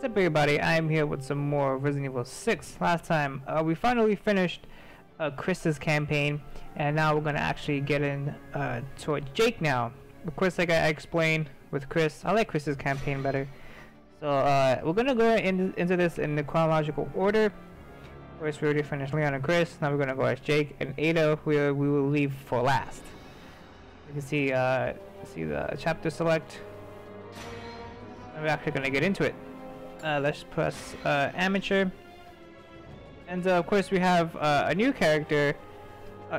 What's up everybody, I'm here with some more Resident Evil 6. Last time, we finally finished Chris's campaign, and now we're gonna actually get in toward Jake now. Of course, like I explained with Chris, I like Chris's campaign better. So we're gonna go into this in the chronological order. First we already finished Leon and Chris, now we're gonna go as Jake and Ada, we will leave for last. You can see the chapter select. And we're actually gonna get into it. Let's press amateur, and of course we have a new character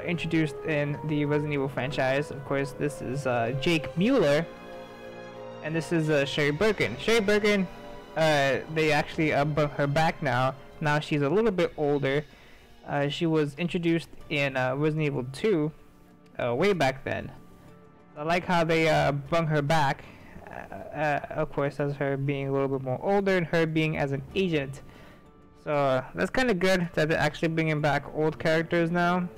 introduced in the Resident Evil franchise. Of course, this is Jake Mueller, and this is Sherry Birkin. Sherry Birkin, they actually brought her back now. Now she's a little bit older. She was introduced in Resident Evil 2 way back then. I like how they brought her back. Of course, as her being a little bit more older and her being as an agent. So that's kind of good that they're actually bringing back old characters now.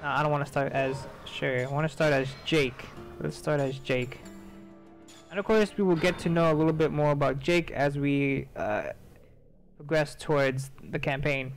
I don't want to start as Sherry. I want to start as Jake. Let's start as Jake. And of course, we will get to know a little bit more about Jake as we progress towards the campaign.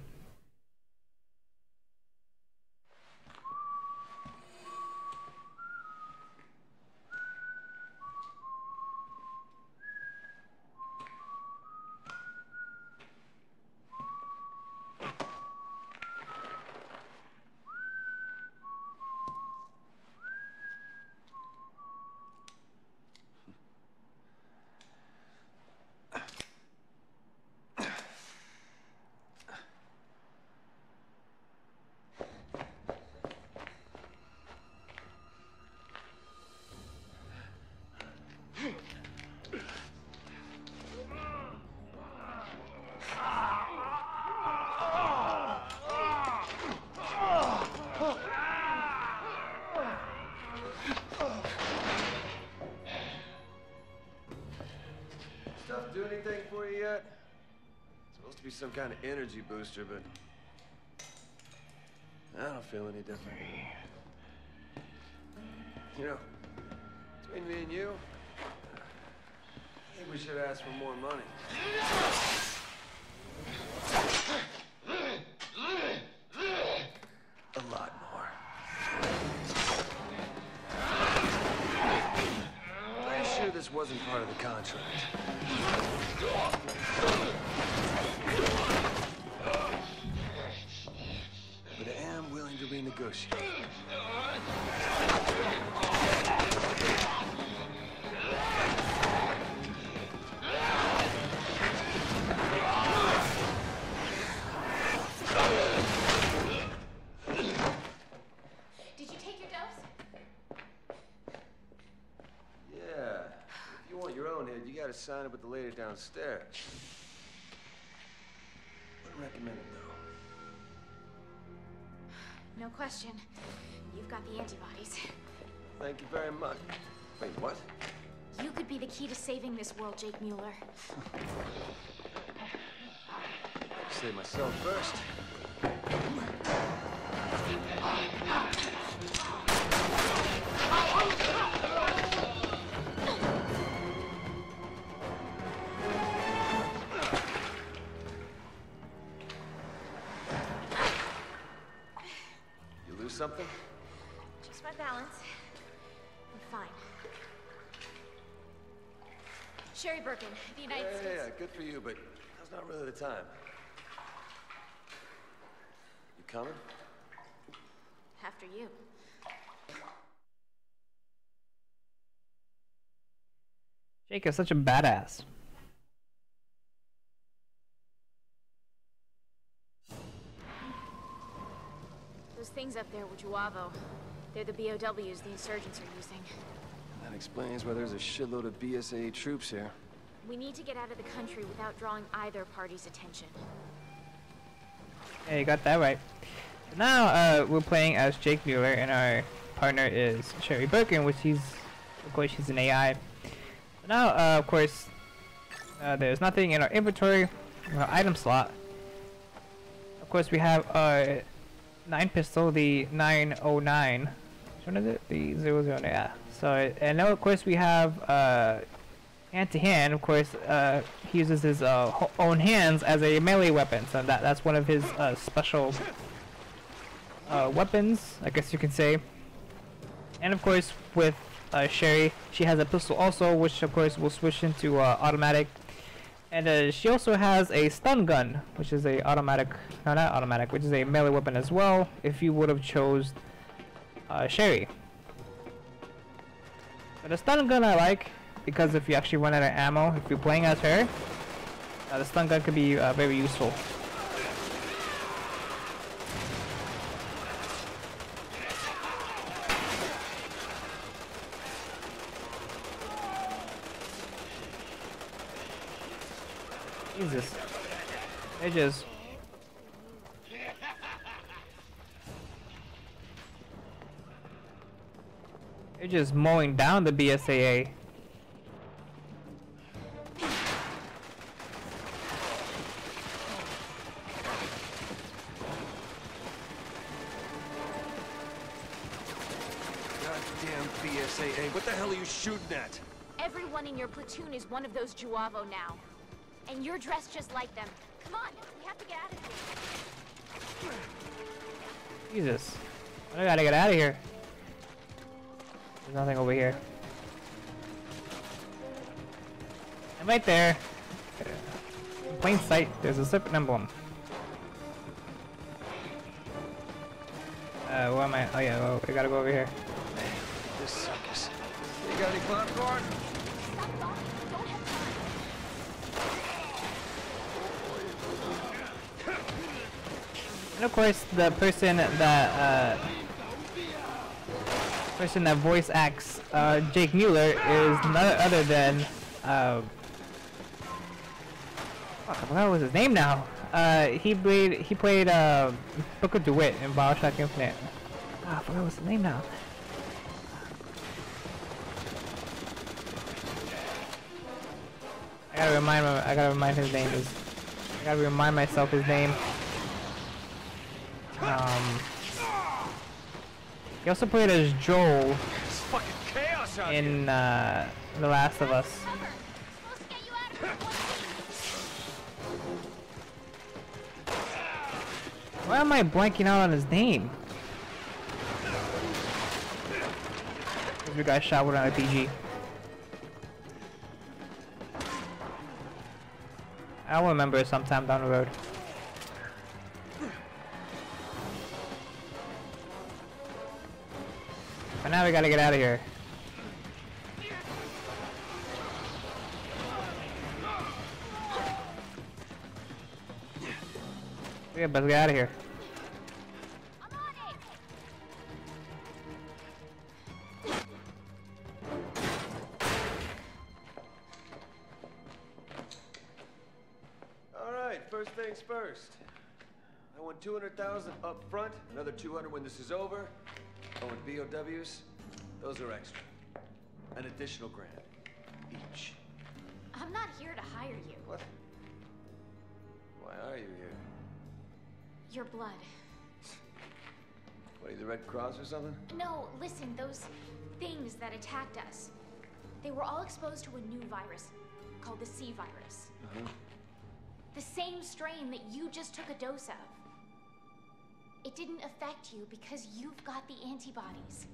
Do anything for you yet? It's supposed to be some kind of energy booster, but I don't feel any different. You know, between me and you, I think we should ask for more money. A lot more. I'm sure this wasn't part of the contract. But I am willing to renegotiate. Did you take your dose? Yeah. If you want your own head, you gotta sign up with the lady downstairs. Wouldn't recommend it, though. No question. You've got the antibodies. Thank you very much. Wait, what? You could be the key to saving this world, Jake Mueller. Save myself first. You lose something? Just my balance. I'm fine. Sherry Birkin, the United States. Yeah, good for you, but now's not really the time. You coming? After you. Jake is such a badass. Those things up there were Juavo. They're the BOWs the insurgents are using. That explains why there's a shitload of BSAA troops here. We need to get out of the country without drawing either party's attention. Yeah, you got that right. So now we're playing as Jake Mueller, and our partner is Sherry Birkin, which of course, she's an AI. So now, of course, there's nothing in our inventory, our item slot. Of course, we have our 9 pistol, the 909. Which one is it? The 00, yeah. So, and now of course we have hand-to-hand, of course, he uses his own hands as a melee weapon. So that's one of his special weapons, I guess you can say. And of course, with Sherry, she has a pistol also, which of course will switch into automatic. And she also has a stun gun, which is a automatic, no, not automatic, which is a melee weapon as well, if you would have chose Sherry. But the stun gun I like, because if you actually run out of ammo, if you're playing as her, the stun gun could be very useful. Jesus. Edges. They're just mowing down the BSAA. Goddamn BSAA. What the hell are you shooting at? Everyone in your platoon is one of those Juavo now. And you're dressed just like them. Come on, we have to get out of here. Jesus. I gotta get out of here. There's nothing over here. And right there, in plain sight, there's a serpent emblem. Where am I? Oh yeah, well, we gotta go over here. Man, this sucks. You got any popcorn? Stop talking, we don't have time. And of course, the person that voice acts Jake Mueller is none other than fuck, I forgot what was his name now. He played Booker DeWitt in BioShock Infinite. I forgot what's his name now. I gotta remind his name. I gotta remind myself his name. He also played as Joel It's fucking chaos out in The Last of Us. Cover! We're supposed to get you out of here in one piece. Why am I blanking out on his name? This guy shot with an RPG. I'll remember it sometime down the road. But now we gotta get out of here. Yeah, let's get out of here. I'm on it! All right, first things first. I want 200,000 up front, another 200 when this is over. Oh, and BOWs, those are extra. An additional grand each. I'm not here to hire you. What? Why are you here? Your blood. What, are you the Red Cross or something? No, listen, those things that attacked us, they were all exposed to a new virus called the C virus. The same strain that you just took a dose of. It didn't affect you because you've got the antibodies.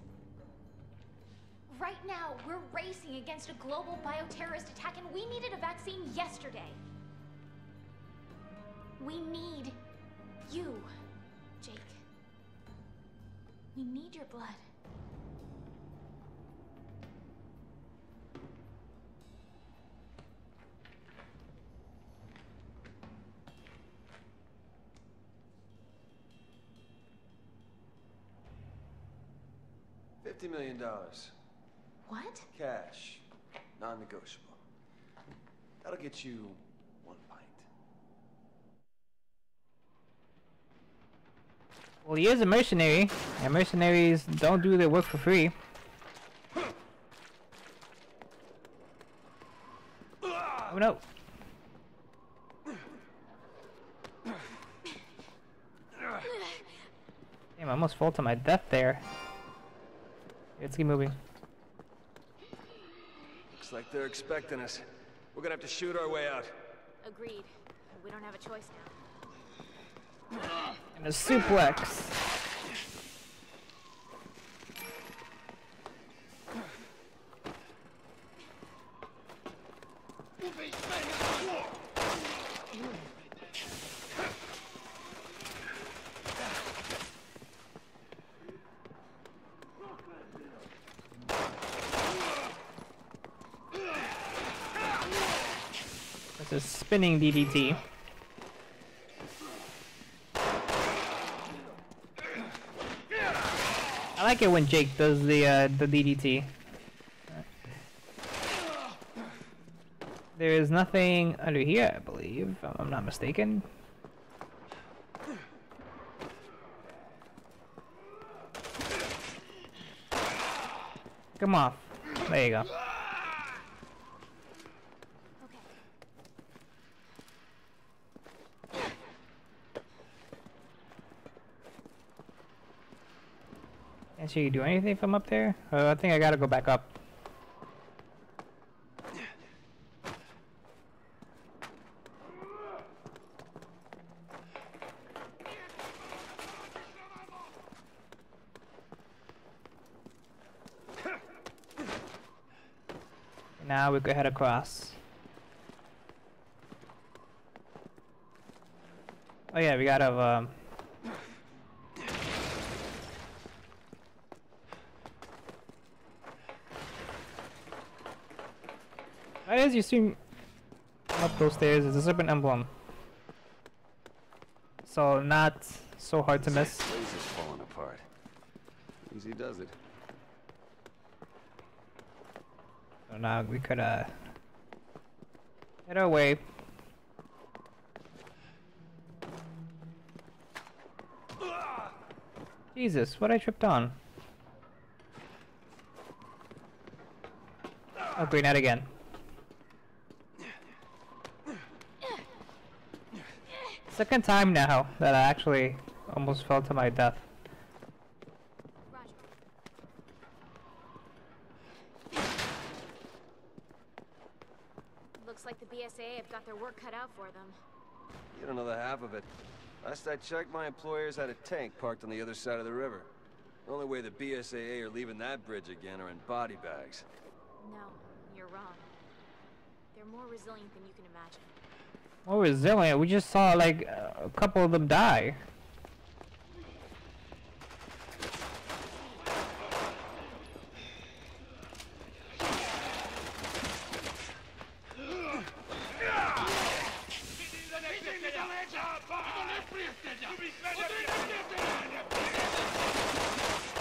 Right now, we're racing against a global bioterrorist attack and we needed a vaccine yesterday. We need you, Jake. We need your blood. $50 million. What? Cash. Non-negotiable. That'll get you one pint. Well, he is a mercenary, and mercenaries don't do their work for free. Oh no! Damn, I almost fell to my death there. Let's keep moving. Looks Looks like they're expecting us. We're gonna have to shoot our way out. Agreed. We don't have a choice now. And a suplex. It's a spinning DDT. I like it when Jake does the DDT. There is nothing under here, I believe, if I'm not mistaken. Come off. There you go. Can't see you do anything from up there? I think I gotta go back up. Now we could head across. Oh yeah, we gotta as you see up those stairs is a serpent emblem. So not so hard to miss. This place is falling apart. Easy does it. So now we could head our way. Jesus, what I tripped on? Oh, great, not again. Second time now that I actually almost fell to my death. Looks like the BSAA have got their work cut out for them. You don't know the half of it. Last I checked, my employers had a tank parked on the other side of the river. The only way the BSAA are leaving that bridge again are in body bags. No, you're wrong. They're more resilient than you can imagine. More resilient? We just saw like a couple of them die.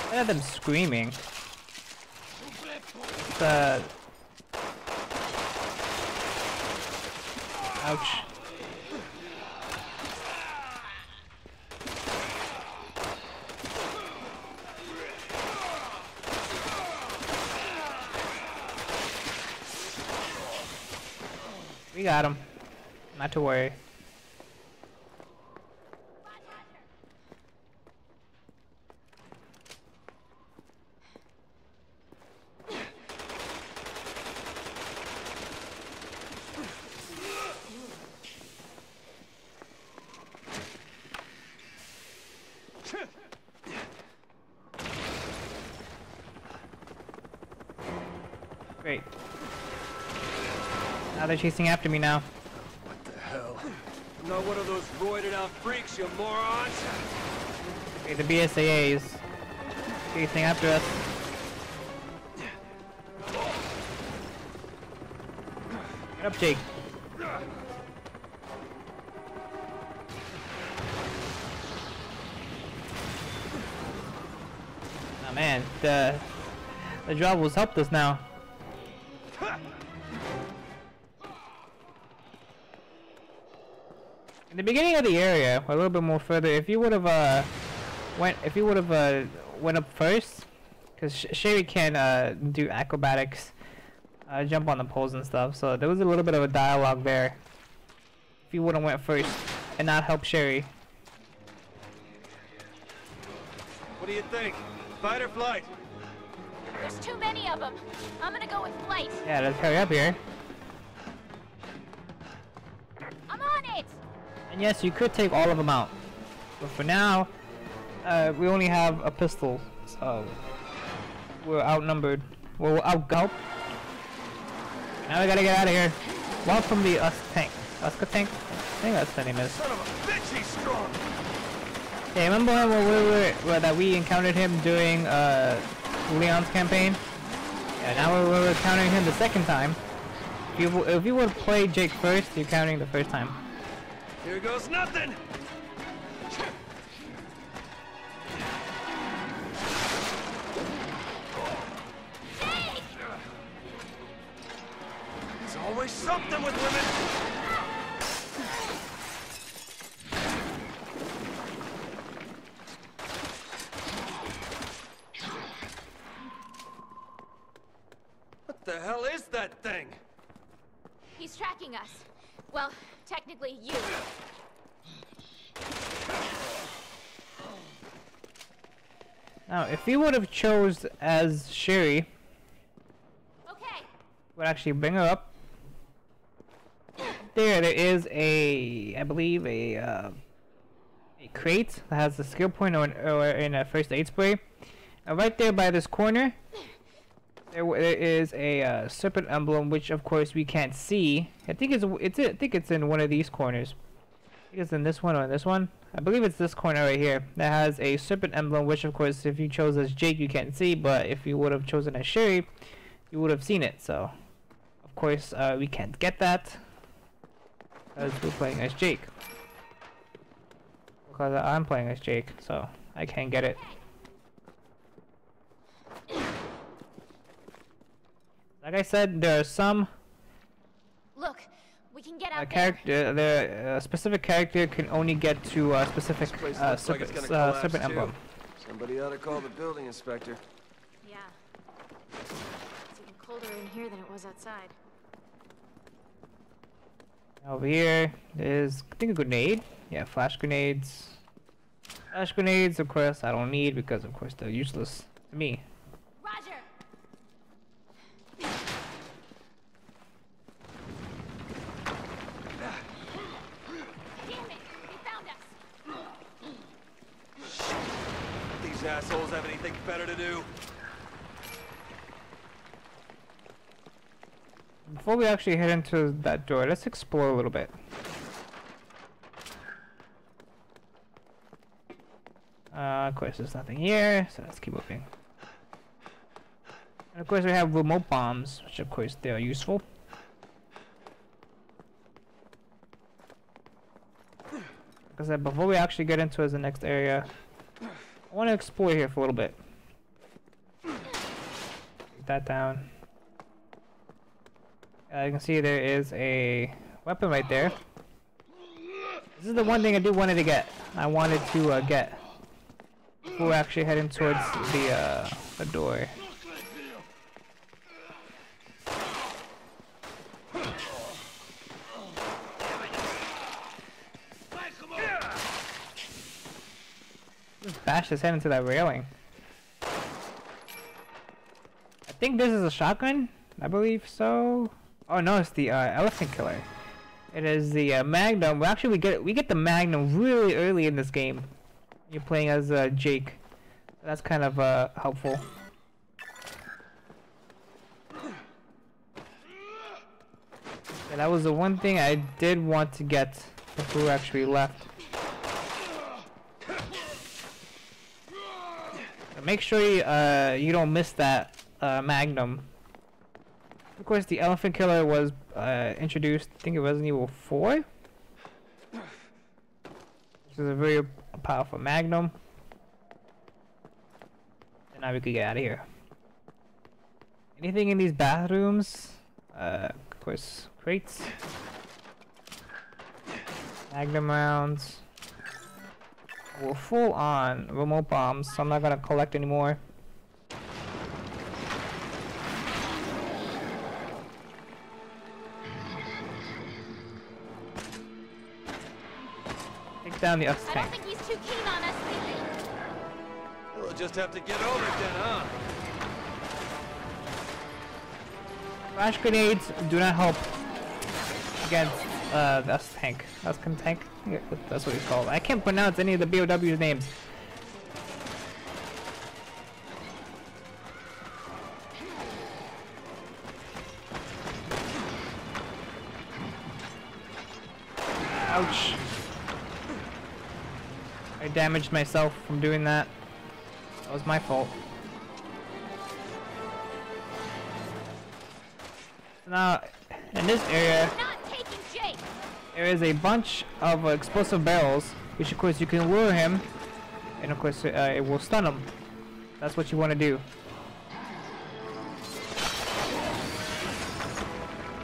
Look at them screaming. Ouch. We got him. Not to worry. Great. Now they're chasing after me now. What the hell? I'm not one of those roided out freaks, you morons! Okay, the BSAA is chasing after us. Get up, Jake. Oh man, the job was helped us now. In the beginning of the area, a little bit more further, if you would have went up first, because Sherry can do acrobatics, jump on the poles and stuff. So there was a little bit of a dialogue there. If you would have went first and not helped Sherry. What do you think? Fight or flight? There's too many of them. I'm gonna go with flight. Yeah, let's hurry up here. I'm on it. And yes, you could take all of them out. But for now, we only have a pistol. So we're outnumbered. Well, we're outgunned. Now we gotta get out of here. Welcome the tank. Uska tank? I think that's the name is. Son of a bitch, he's strong. Yeah, remember when that we encountered him during Leon's campaign? Yeah, now we're encountering him the second time. If you would play Jake first, you're counting the first time. Here goes nothing. There's always something with women. What the hell is that thing? He's tracking us. Well, technically you. Now, if he would have chose as Sherry, Okay. would actually bring her up. There is I believe a crate that has a skill point or in a first aid spray. Right there by this corner, there is a serpent emblem, which of course we can't see. I think it's in one of these corners. I think it's in this one or in this one. I believe it's this corner right here that has a serpent emblem, which of course if you chose as Jake you can't see, but if you would have chosen as Sherry, you would have seen it. So of course we can't get that because we're playing as Jake. Because I'm playing as Jake, so I can't get it. Like I said, there are some Look, we can get out a specific character can only get to a specific serpent emblem. Somebody ought to call the building inspector. Yeah. It's even colder in here than it was outside. Over here is, I think, a grenade. Yeah, flash grenades. Flash grenades, of course, I don't need because, of course, they're useless to me. Roger. Damn it! They found us. These assholes have anything better to do? Before we actually head into that door, let's explore a little bit. Of course, there's nothing here, so let's keep moving. And of course, we have remote bombs, which of course they are useful. Like I said, before we actually get into the next area, I want to explore here for a little bit. Take that down. You can see there is a weapon right there. This is the one thing I do wanted to get. I wanted to get before actually heading towards the door. Just bash his head into that railing. I think this is a shotgun. I believe so. Oh no, it's the elephant killer. It is the Magnum. Well, actually, we get the Magnum really early in this game. You're playing as Jake. That's kind of helpful. Yeah, that was the one thing I did want to get before we actually left. So make sure you don't miss that Magnum. Of course, the elephant killer was introduced, I think it was Resident Evil 4. Which is a very powerful Magnum. And now we could get out of here. Anything in these bathrooms? Of course, crates. Magnum rounds. We're full on remote bombs, so I'm not gonna collect anymore. Down the Uska I tank. don't think he's too keen on us leaving. We'll just have to get over it then, huh? Flash grenades do not help against that's tank. That's tank. Yeah, that's what he's called. I can't pronounce any of the BOW's names. Ouch. I damaged myself from doing that. That was my fault. Now, in this area, there is a bunch of explosive barrels, which of course you can lure him, and of course it will stun him. That's what you want to do.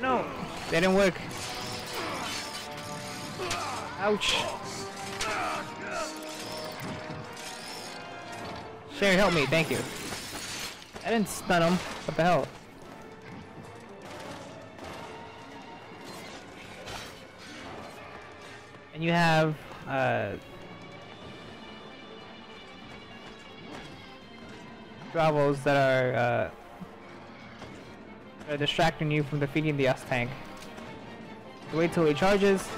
No, they didn't work. Ouch. Sherry, help me, thank you. I didn't stun him. What the hell? And you have Bravos that are distracting you from defeating the S-Tank. Wait till he charges. Hope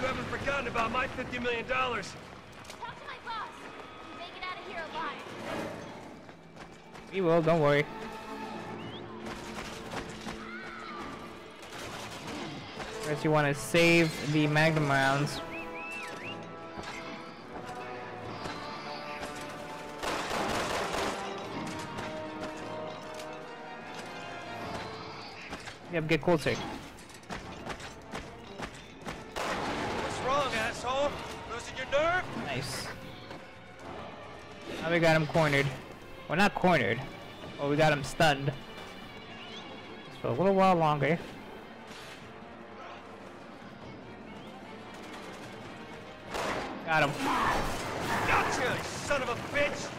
you haven't forgotten about my $50 million. Talk to my boss. Make it out of here alive. We will, don't worry. First you want to save the Magnum rounds. Yep, get closer. What's wrong, asshole? Losing your nerve? Nice. Now we got him cornered. Well, not cornered. Well, we got him stunned. Just for a little while longer. Got him. Gotcha, you son of a bitch!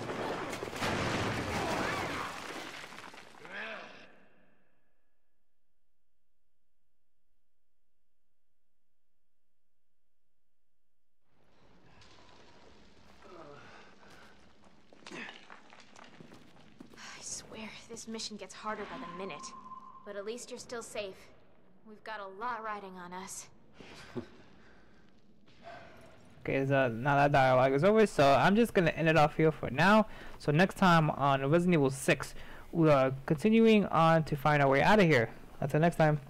I swear, this mission gets harder by the minute. But at least you're still safe. We've got a lot riding on us. Okay, so now that dialogue is over, so I'm just gonna end it off here for now. So next time on Resident Evil 6, we are continuing on to find our way out of here. Until next time.